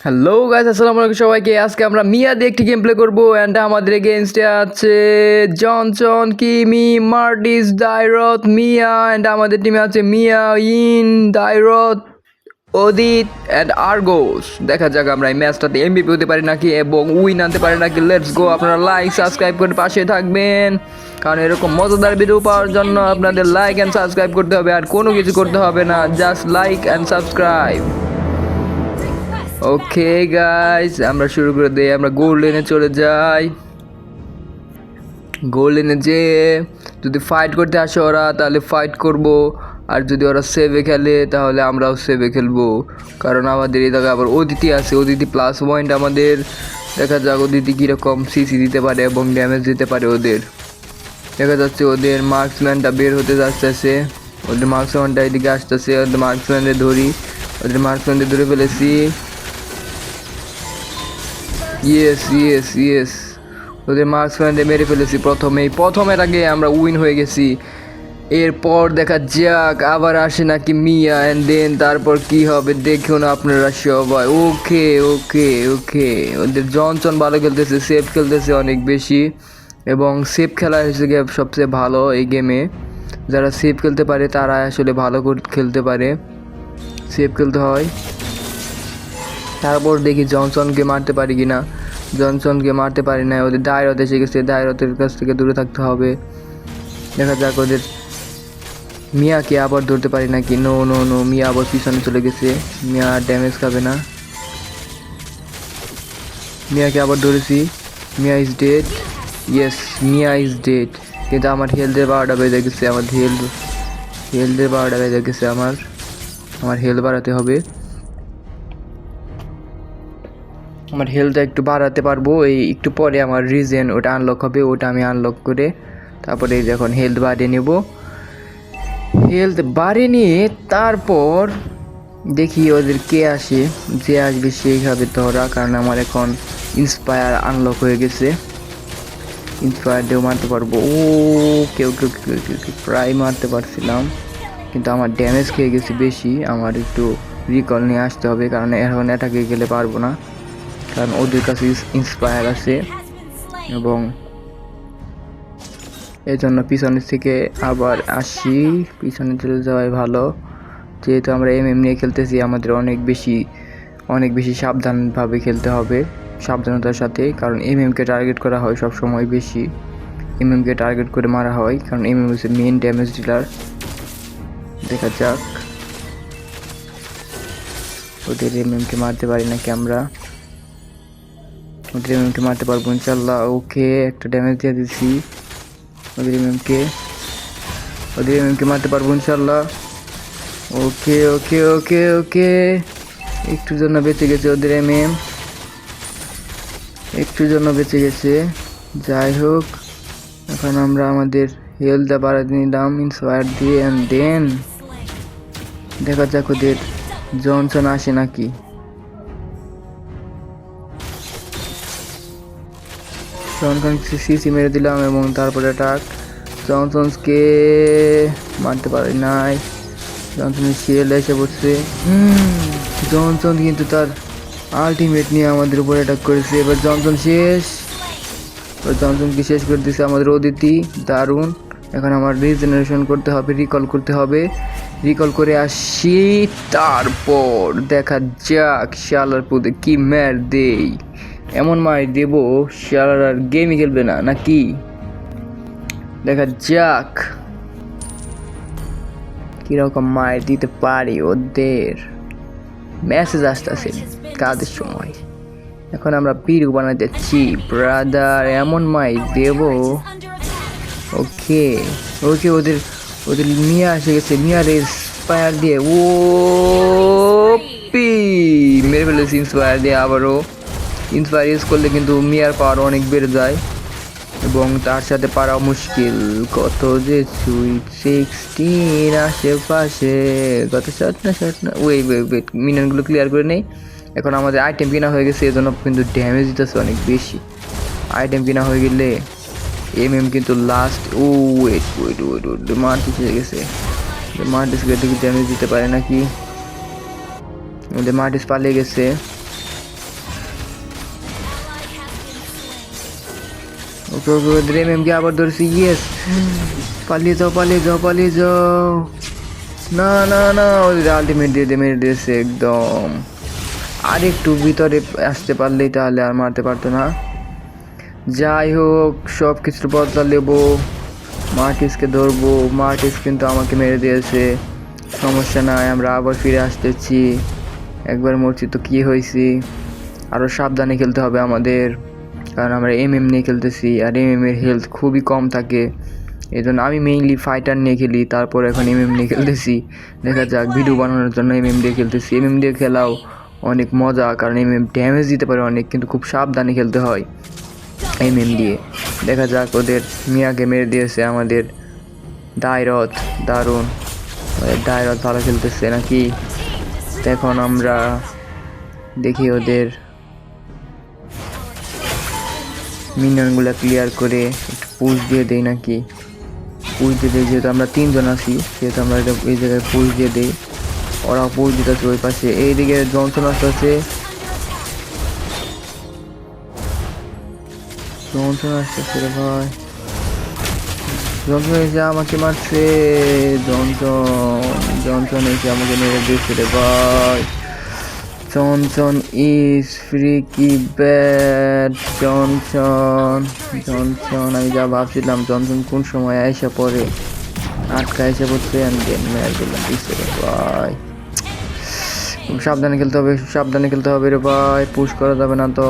Hello guys, আসসালামু আলাইকুম সবাইকে। আজকে আমরা মিয়া দিয়ে একটি গেম প্লে করবো অ্যান্ড আমাদের এগেইনস্টে আছে জনসন, কিমি, মার্টিস, দাইরথ, মিয়া অ্যান্ড আমাদের টিমে আছে মিয়া, ইন, দাইরথ, অদিত অ্যান্ড আর্গোস। দেখা যাক আমরা এই ম্যাচটাতে এমভিপি হতে পারি নাকি এবং উইন আনতে পারি নাকি। Let's go. আপনারা লাইক সাবস্ক্রাইব করে পাশে থাকবেন, কারণ এরকম মজাদার ভিডিও পাওয়ার জন্য আপনাদের লাইক অ্যান্ড সাবস্ক্রাইব করতে হবে, আর কোনো কিছু করতে হবে না, just like and subscribe. Okay guys, আমরা শুরু করে দিই। আমরা গোল্ড লেনে চলে যাই। গোল্ড লেনে যেয়ে যদি ফাইট করতে আসে ওরা, তাহলে ফাইট করব, আর যদি ওরা সেভে খেলে তাহলে আমরাও সেভে খেলবো, কারণ আমাদের এই জায়গায় আবার অদিতি আছে। অদিতি প্লাস পয়েন্ট আমাদের। দেখা যাক অদিতি কীরকম সিসি দিতে পারে এবং ড্যামেজ দিতে পারে ওদের। দেখা যাচ্ছে ওদের মার্কসম্যানটা বের হতে যাচ্ছে, ওদের মার্কসম্যানটা এদিকে আসতেছে। ওদের মার্কসম্যানদের ধরি, ওদের মার্কসম্যানদের ধরে ফেলেছি। ইয়েস ইয়েস ইয়েস, ওদের মার্কসম্যানদের মেরে ফেলেছি প্রথমের আগে আমরা উইন হয়ে গেছি। এরপর দেখা যাক আবার আসে নাকি মিয়া, অ্যান্ড দেন তারপর কি হবে দেখুন আপনারা সবাই। ওকে ওকে ওকে, ওদের জনসন ভালো খেলতেছে, সেফ খেলতেছে অনেক বেশি, এবং সেফ খেলা হিসেবে সবচেয়ে ভালো এই গেমে। যারা সেফ খেলতে পারে তারা আসলে ভালো করে খেলতে পারে, সেফ খেলতে হয়। তারপর দেখি জনসনকে মারতে পারি কি না। জনসনকে মারতে পারি না, ওদের দায়রথ এসে গেছে, দায়রথের কাছ থেকে দূরে থাকতে হবে। দেখা যাক ওদের মিয়াকে আবার ধরতে পারি নাকি। নো নো নো, মিয়া আবার পিছনে চলে গেছে, মিয়া ড্যামেজ খাবে না। মিয়াকে আবার ধরেছি, Mia is dead. Yes, Mia is dead, কিন্তু আমার হেলথের 12টা বেজে গেছে। আমার হেলথের 12টা বেজে গেছে, আমার হেলথ বাড়াতে হবে। আমার হেলথটা একটু বাড়াতে পারবো, এই একটু পরে আমার রিজেন ওটা আনলক হবে, ওটা আমি আনলক করে তারপরে যখন হেলথ বাড়িয়ে নেব। হেলথ বাড়িয়ে নিয়ে তারপর দেখি ওদের কে আসে, যে আসবে সেই খাবে ধরা, কারণ আমার এখন ইন্সপায়ার আনলক হয়ে গেছে। ইন্সপায়ার দিয়েও মারতে পারবো। ও কেউ কেউ প্রায় মারতে পারছিলাম, কিন্তু আমার ড্যামেজ খেয়ে গেছি বেশি। আমার একটু রিকল নিয়ে আসতে হবে, কারণ এখন অ্যাটাকে গেলে পারবো না, কারণ ওদের কাছে ইন্সপায়ার আছে, এবং এই জন্য পিছনের থেকে আবার আসি। পিছনে চলে যাওয়াই ভালো, যেহেতু আমরা এমএম নিয়ে খেলতেছি। আমাদের অনেক বেশি সাবধানভাবে খেলতে হবে, সাবধানতার সাথে, কারণ এমএমকে টার্গেট করা হয় সব সময় বেশি। এমএমকে টার্গেট করে মারা হয়, কারণ এমএম হচ্ছে মেন ড্যামেজ ডিলার। দেখা যাক ওদের এমএমকে মারতে পারি নাকি আমরা। ওদের এমএমকে মারতে পারবো ইনশাল্লাহ। ওকে, একটা ড্যামেজ দিয়ে দিচ্ছি ওদের এমএমকে মারতে পারবো ইনশাল্লাহ। ওকে ওকে ওকে ওকে, একটুর জন্য বেঁচে গেছে ওদের এমএম, একটুর জন্য বেঁচে গেছে। যাই হোক, এখন আমরা আমাদের হেলথটা বাড়াতে নিলাম ইন্সপায়ার দিয়ে, অ্যান্ড দেন দেখা যাক ওদের জনসন আসে নাকি। জনসন সিসি মেরে দিলাম, এবং তারপরে অ্যাটাক। জনসনকে মারতে পারি নাই, জনসনের শিল্ড এসে পড়ছে। জনসন কিন্তু তার আলটিমেট নিয়ে আমাদের উপর অ্যাটাক করেছে। এবার জনসন শেষ, জনসনকে শেষ করে দিয়েছে আমাদের অদিতি। দারুণ। এখন আমার রিজেনারেশন করতে হবে, রিকল করতে হবে। রিকল করে আসি, তারপর দেখা যাক শালার পুদে কি ম্যার দেই। এমন মার দেবো শালার আর গেমই খেলবে না নাকি। দেখা যাক কিরকম মার দিতে পারি ওদের। মেসেজ আসতেছে কাজের সময়। এখন আমরা পিরু বানাতে যাচ্ছি ব্রাদার, এমন মাই দেব। ওকে ওকে, ওদের মিয়া এসে গেছে। মিয়ার ইন্সপায়ার দিয়ে ও পি মেরে ফেলেছি ইন্সপায়ার দিয়ে। আবারও ইন্সপায়ার ইউজ করলে কিন্তু মিয়ার পাওয়ার অনেক বেড়ে যায়, এবং তার সাথে পারাও মুশকিল। কত যে সুইট 16 আশেপাশে, কত শট না ওয়েট মিনিয়নগুলো ক্লিয়ার করে নেই। এখন আমাদের আইটেম কিনা হয়ে গেছে, এজন্য কিন্তু ড্যামেজ দিতেছে অনেক বেশি। আইটেম কিনা হয়ে গেলে এমএম কিন্তু লাস্ট। ও ওয়েট মার্টিস হয়ে গেছে। মার্টিসকে দেখি ড্যামেজ দিতে পারে নাকি। ওদের মার্টিস পালিয়ে গেছে, ওকে ওকে ওদের এমএমকে আবার ধরেছি। ইয়েস, পালিয়ে যাও পালিয়ে যাও পালিয়ে যাও। না না না, ওদের আলটিমেট দিয়ে মেরে দিয়েছে একদম। আর একটু ভিতরে আসতে পারলেই তাহলে আর মারতে পারতো না। যাই হোক, সব কিছুর বদলা নেবো। মার্টিসকে ধরবো। মার্টিস কিন্তু আমাকে মেরে দিয়েছে, সমস্যা নাই, আমরা আবার ফিরে আসতেছি। একবার মরছি তো কী হয়েছি, আরও সাবধানে খেলতে হবে আমাদের, কারণ আমরা এমএম নিয়ে খেলতেছি আর এমএম এর হেলথ খুবই কম থাকে। এই জন্য আমি মেইনলি ফাইটার নিয়ে খেলি, তারপর এখন এমএম নিয়ে খেলতেছি। দেখা যাক, ভিডিও বানানোর জন্য এমএম দিয়ে খেলতেছি। এমএম দিয়ে খেলাও অনেক মজা, কারণ এমএম ড্যামেজ দিতে পারে অনেক, কিন্তু খুব সাবধানে খেলতে হয় এমএম দিয়ে। দেখা যাক, ওদের মিয়াকে মেরে দিয়েছে আমাদের দায়রথ, দারুণ। দায়রথ ভালো খেলতেছে নাকি, এখন আমরা দেখি ওদের মিনিয়নগুলো ক্লিয়ার করে একটু পুশ দিয়ে দেই নাকি। পুশ দিয়ে দিই, যেহেতু আমরা 3 জন আছি সেহেতু আমরা এই জায়গায় পুশ দিয়ে দিই। ওরা পুশ দিতেছে ওই পাশে, এইদিকে জনসন আসতেছে। জনসন আসতেছে রে ভাই, জনসন এসে আমাকে মারছে। জনসন এসে আমাকে মেরে দিচ্ছে রে ভাই। Johnson is freaky bad. Johnson আমি যা ভাবছিলাম, জনসন কোন সময় আইসা পড়ে, আটকা এসে পড়ছে। আমি মেরে দিলাম দিচ্ছে রে ভাই। সাবধানে খেলতে হবে, সাবধানে খেলতে হবে রে ভাই, পুশ করা যাবে না তো।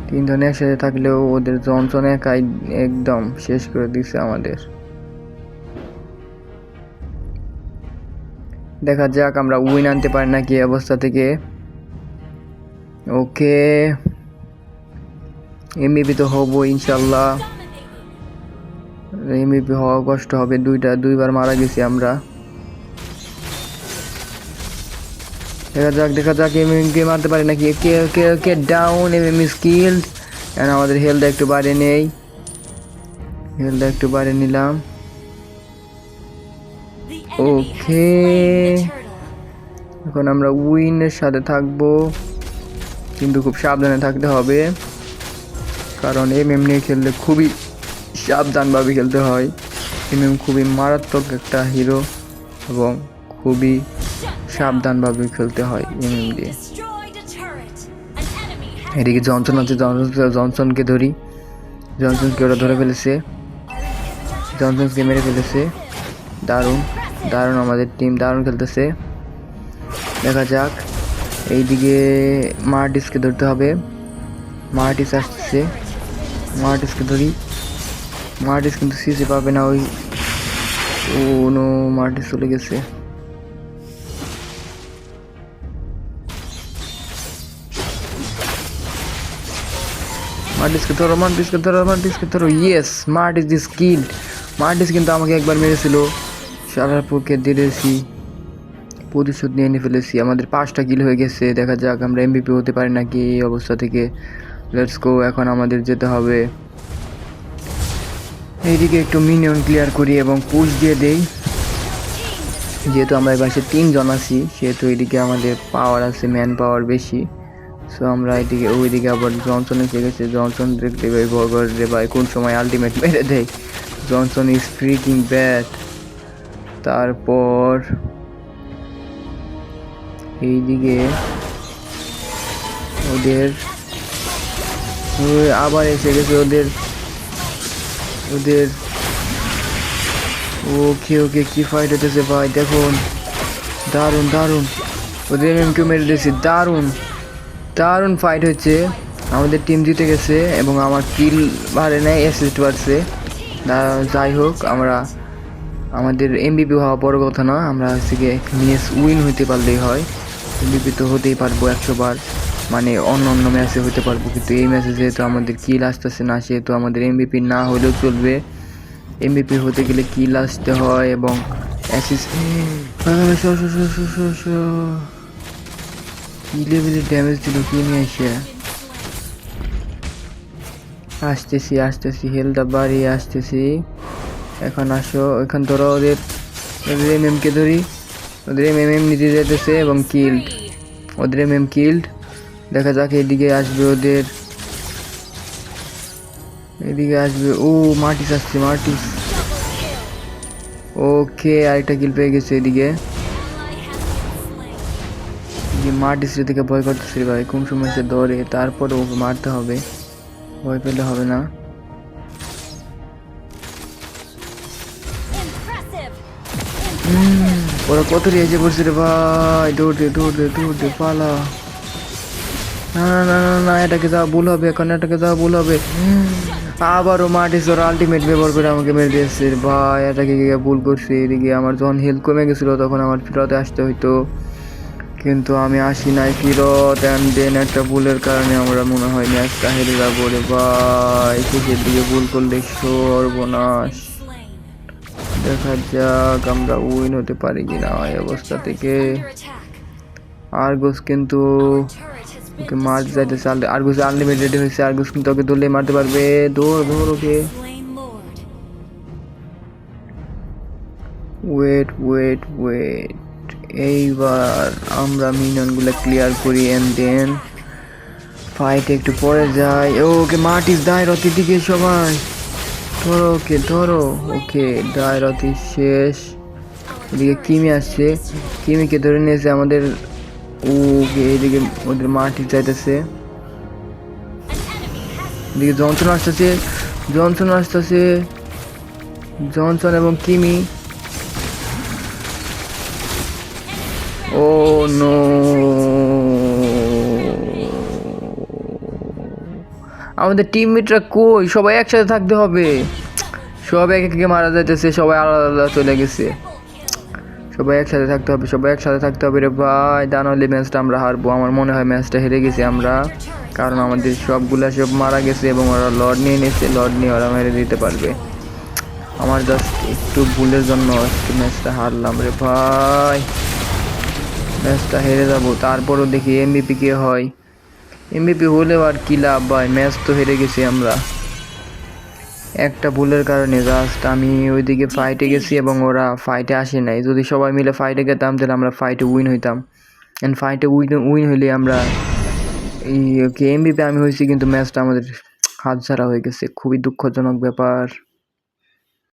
3 জন একসাথে থাকলেও ওদের জনসন একাই একদম শেষ করে দিচ্ছে আমাদের। দেখা যাক আমরা উইন আনতে পারি নাকি এই অবস্থা থেকে। ওকে, এমবিপি তো হবো ইনশাল্লাহ। এমবিপি হওয়া কষ্ট হবে, দুইবার মারা গেছি আমরা। দেখা যাক এমএমকে মারতে পারি নাকি। কে ডাউন, এমএম স্কিলড। এখন আমাদের হেলথ একটু বাড়িয়ে নেই, হেলথ একটু বাড়িয়ে নিলাম। ওকে, এখন আমরা উইনের সাথে থাকবো, কিন্তু খুব সাবধানে থাকতে হবে, কারণ এমএম নিয়ে খেললে খুবই সাবধানভাবে খেলতে হয়। এমএম খুবই মারাত্মক একটা হিরো এবং খুবই সাবধানভাবে খেলতে হয় এমএম দিয়ে। এদিকে জনসন আছে, জনসনকে ধরি। জনসনকে ওরা ধরে ফেলেছে, জনসনকে মেরে ফেলেছে। দারুণ দারুণ, আমাদের টিম দারুণ খেলতেছে। দেখা যাক, এইদিকে মার্টিসকে ধরতে হবে। মার্টিস আসতেছে, মার্টিসকে ধরি। মার্টিস কিন্তু সিসি পাবে না, ওই ও নো, মার্টিস চলে গেছে। মার্টিসকে ধরো। ইয়েস, মার্টিস দি স্কিল্ড। মার্টিস কিন্তু আমাকে একবার মেরেছিল, সারার পক্ষে দিয়েছি, প্রতিশোধ নিয়ে ফেলেছি। আমাদের 5টা কিল হয়ে গেছে। দেখা যাক আমরা এমভিপি হতে পারি নাকি এই অবস্থা থেকে। লেটস গো, এখন আমাদের যেতে হবে। এইদিকে একটু মিনিয়ন ক্লিয়ার করি এবং পুশ দিয়ে দেই। যেহেতু আমরা এবার 3 জন আছি, সেহেতু এইদিকে আমাদের পাওয়ার আছে, ম্যান পাওয়ার বেশি। সো আমরা এদিকে ওইদিকে আবার জনসন এসে গেছে। জনসন দেখতে ভাই ভগর রে ভাই, কোন সময় আলটিমেট মেরে দেয়। Johnson is freaking bad. তারপর এইদিকে ওদের আবার এসে গেছে ওদের। ওকে কি ফাইট হতেছে ভাই, দেখুন, দারুণ। ওদের এমএমকে মেরে দিয়েছি, দারুণ ফাইট হচ্ছে। আমাদের টিম জিতে গেছে এবং আমার কিল বাড়ে নেয়, অ্যাসিস্ট বাড়ছে। যাই হোক, আমরা আমাদের এমবিপি হওয়া বড় কথা না, আমরা আজকে ম্যাচ উইন হইতে পারলেই হয়। এমবিপি তো হতেই পারবো 100 বার, মানে অন্য ম্যাচে হতে পারবো, কিন্তু এই ম্যাচে যেহেতু আমাদের কিল আসতেছে না, সেহেতু আমাদের এমবিপি না হলেও চলবে। এমবিপি হতে গেলে কিল আসতে হয় এবং অ্যাসিস্ট। কি লেভেলের ড্যামেজ দিল, কি নিয়ে আসতেছি, হেলথ বাড়িয়ে আসতেছি। এখন আসো, এখন ধরো ওদের এমএমকে ধরি। ওদের এমএম নিতে যেতেছে এবং কিল্ড, ওদের এমএম কিল্ড। দেখা যাক এদিকে আসবে ওদের এদিকে আসবে। ও মার্টিস আসছে, মার্টিস। ওকে, আরেকটা কিল পেয়ে গেছে এদিকে। মার্টিস এদিকে ভয় করতেছে ভাই, কোন সময় সে ধরে, তারপরে ওকে মারতে হবে, ভয় পেলে হবে না। ওরা কত রেজে পড়ছে রে ভাই, দৌড় দে দৌড় দে দৌড় দে, পালা। না না না না না, এটাকে যাওয়া ভুল হবে, এখন এটাকে যাওয়া ভুল হবে। আবারও মার্টিস ওর আলটিমেট ব্যবহার করে আমাকে মেরে দিয়েছে ভাই, এটাকে ভুল করছে। এদিকে আমার যখন হেলথ কমে গেছিলো তখন আমার ফিরতে আসতে হইতো, কিন্তু আমি আসি নাই ফিরত। অ্যান্ড দেন একটা ভুলের কারণে আমরা মনে হয় ম্যাচটা হেরে যাবো রে ভাই। শেষের দিকে ভুল করলে সর্বনাশ। দেখা যাক আমরা উইন হতে পারি কিনা এই অবস্থা থেকে। আর্গুস কিন্তু ওকে মারতে যাইতেছে, আর্গুস আনলিমিটেড হয়েছে, আর্গুস কিন্তু ওকে ধরলে মারতে পারবে। দৌড় দৌড় ওকে। ওয়েট ওয়েট ওয়েট, এইবার আমরা মিনিয়নগুলো ক্লিয়ার করি এন্ড দেন ফাইট একটু পরে যায়। ওকে মার্টিস দায়রতির দিকে সবাই ধরো, ওকে ধরো। ওকে দায়রতি শেষ। এদিকে কিমি আসছে, কিমিকে ধরে নিয়েছে আমাদের। ওকে এদিকে ওদের মার্টিস যাইতেছে, এদিকে জনসন আসতেছে, জনসন আসতেছে, জনসন এবং কিমি। ও নো, আমাদের টিমমেটরা কই? সবাই একসাথে থাকতে হবে, সবাই এক একে মারা যাইতেছে, সবাই আলাদা আলাদা চলে গেছে। সবাই একসাথে থাকতে হবে, সবাই একসাথে থাকতে হবে রে ভাই, তা নাহলে ম্যাচটা আমরা হারবো। আমার মনে হয় ম্যাচটা হেরে গেছি আমরা, কারণ আমাদের সবগুলা সব মারা গেছে এবং ওরা লর্ড নিয়ে নিয়েছে, লর্ড নিয়ে ওরা মেরে দিতে পারবে। আমার জাস্ট একটু ভুলের জন্য একটু ম্যাচটা হারলাম রে ভাই, ম্যাচটা হেরে যাবো। তারপরও দেখি এমভিপি কে হয়। এমভিপি হলেও আর কি লাভ ভাই, ম্যাচ তো হেরে গেছি আমরা একটা ভুলের কারণে। জাস্ট আমি ওইদিকে ফাইটে গেছি এবং ওরা ফাইটে আসে নাই। যদি সবাই মিলে ফাইটে গেতাম তাহলে আমরা ফাইটে উইন হইতাম, অ্যান্ড ফাইটে উইন হইলে আমরা এই এমভিপি আমি হয়েছি, কিন্তু ম্যাচটা আমাদের হাতছাড়া হয়ে গেছে। খুবই দুঃখজনক ব্যাপার।